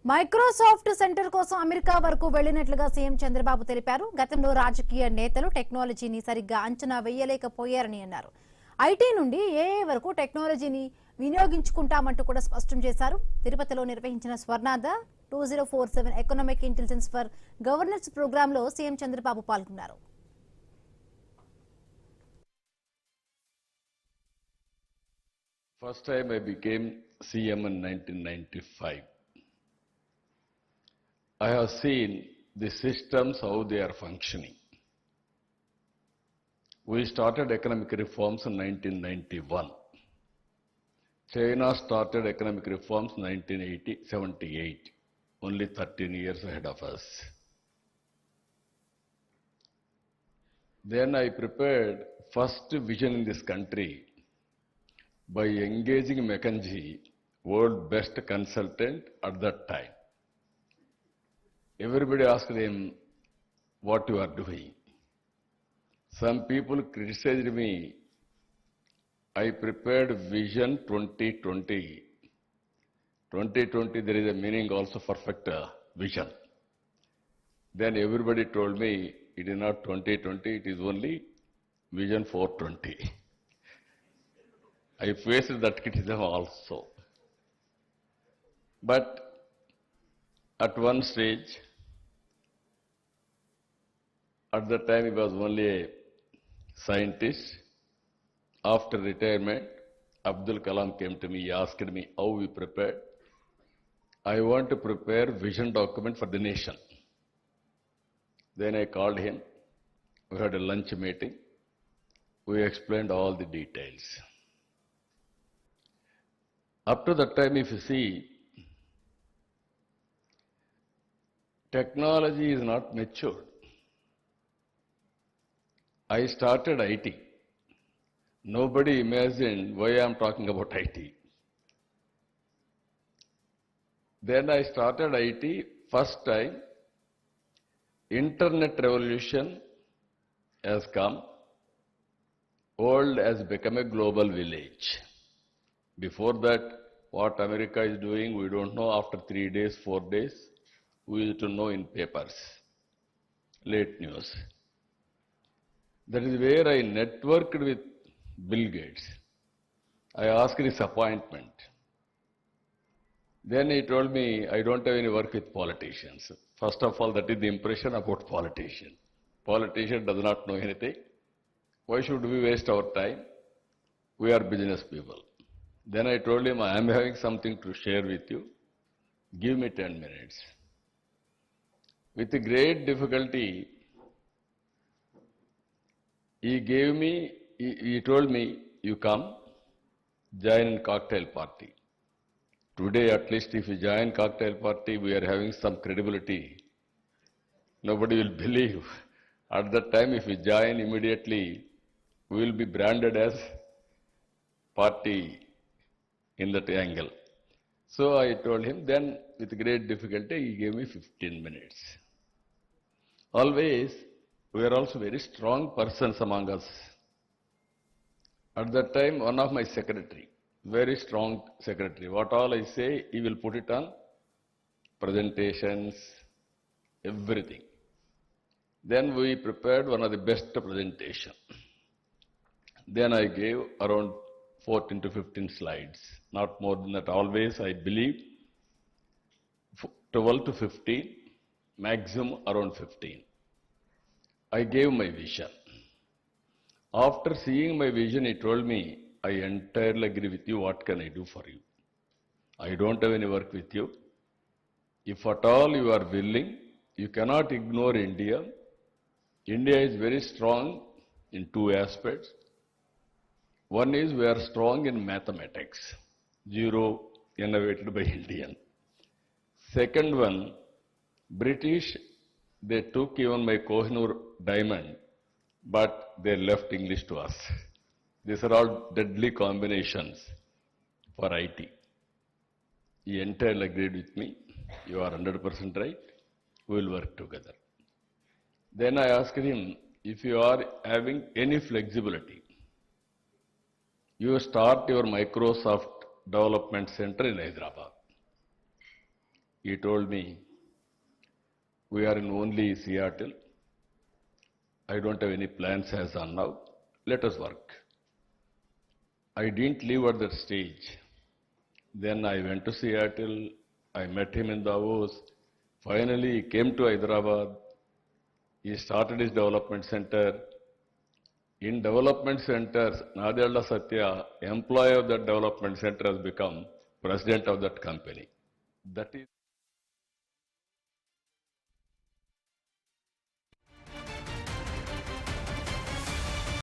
Microsoft centre కోసం America వరకు వెళ్లినట్లుగా CM Chandrababu తెలిపారు. గతంలో రాజకీయ నేతలు టెక్నాలజీని సరిగ్గా అంచనా వేయలేకపోయారని అన్నారు. ఐటీ నుండి ఏఏ వరకు టెక్నాలజీని వినియోగించుకుంటామంటూ కూడా స్పష్టం చేశారు. తిరుపతిలో నిర్వహించిన Swarnandhra 2047 economic intelligence for governance ప్రోగ్రాంలో సీఎం చంద్రబాబు పాల్గొన్నారు. First time I became CM in 1995. I have seen the systems, how they are functioning. We started economic reforms in 1991. China started economic reforms in 1978, only 13 years ahead of us. Then I prepared first vision in this country by engaging McKinsey, world best consultant at that time. Everybody asked him, what you are doing? Some people criticized me. I prepared Vision 2020. 2020, there is a meaning also perfect vision. Then everybody told me, it is not 2020, it is only Vision 420. I faced that criticism also. But at one stage, at that time he was only a scientist. After retirement, Abdul Kalam came to me, he asked me how we prepared. I want to prepare vision document for the nation. Then I called him, we had a lunch meeting, we explained all the details. Up to that time, if you see, technology is not matured. I started IT. Nobody imagined why I am talking about IT. Then I started IT, first time, internet revolution has come, world has become a global village. Before that, what America is doing, we don't know. After 3 days, 4 days, we used to know in papers, late news. That is where I networked with Bill Gates. I asked his appointment. Then he told me, I don't have any work with politicians. First of all, that is the impression about politician. Politician does not know anything. Why should we waste our time? We are business people. Then I told him, I am having something to share with you. Give me 10 minutes. With great difficulty, he told me, you come, join in cocktail party. Today, at least, if you join cocktail party, we are having some credibility. Nobody will believe. At that time, if you join immediately, we will be branded as party in that angle. So I told him, then with great difficulty, he gave me 15 minutes. Always, we are also very strong persons among us. At that time, one of my secretary, very strong secretary, what all I say, he will put it on presentations, everything. Then we prepared one of the best presentation. Then I gave around 14 to 15 slides, not more than that. Always, I believe, 12 to 15, maximum around 15. I gave my vision. After seeing my vision, he told me, I entirely agree with you, what can I do for you? I don't have any work with you. If at all you are willing, you cannot ignore India. India is very strong in 2 aspects. One is we are strong in mathematics, zero innovated by Indian. Second one, British, they took even my Kohinoor diamond, but they left English to us. These are all deadly combinations for IT. He entirely agreed with me. You are 100% right. We will work together. Then I asked him, if you are having any flexibility, you start your Microsoft Development Center in Hyderabad. He told me, we are in only Seattle. I don't have any plans as on now. Let us work. I didn't leave at that stage. Then I went to Seattle. I met him in Davos. Finally, he came to Hyderabad. He started his development center. In development centers, Nadella Satya, employee of that development center, has become president of that company. That is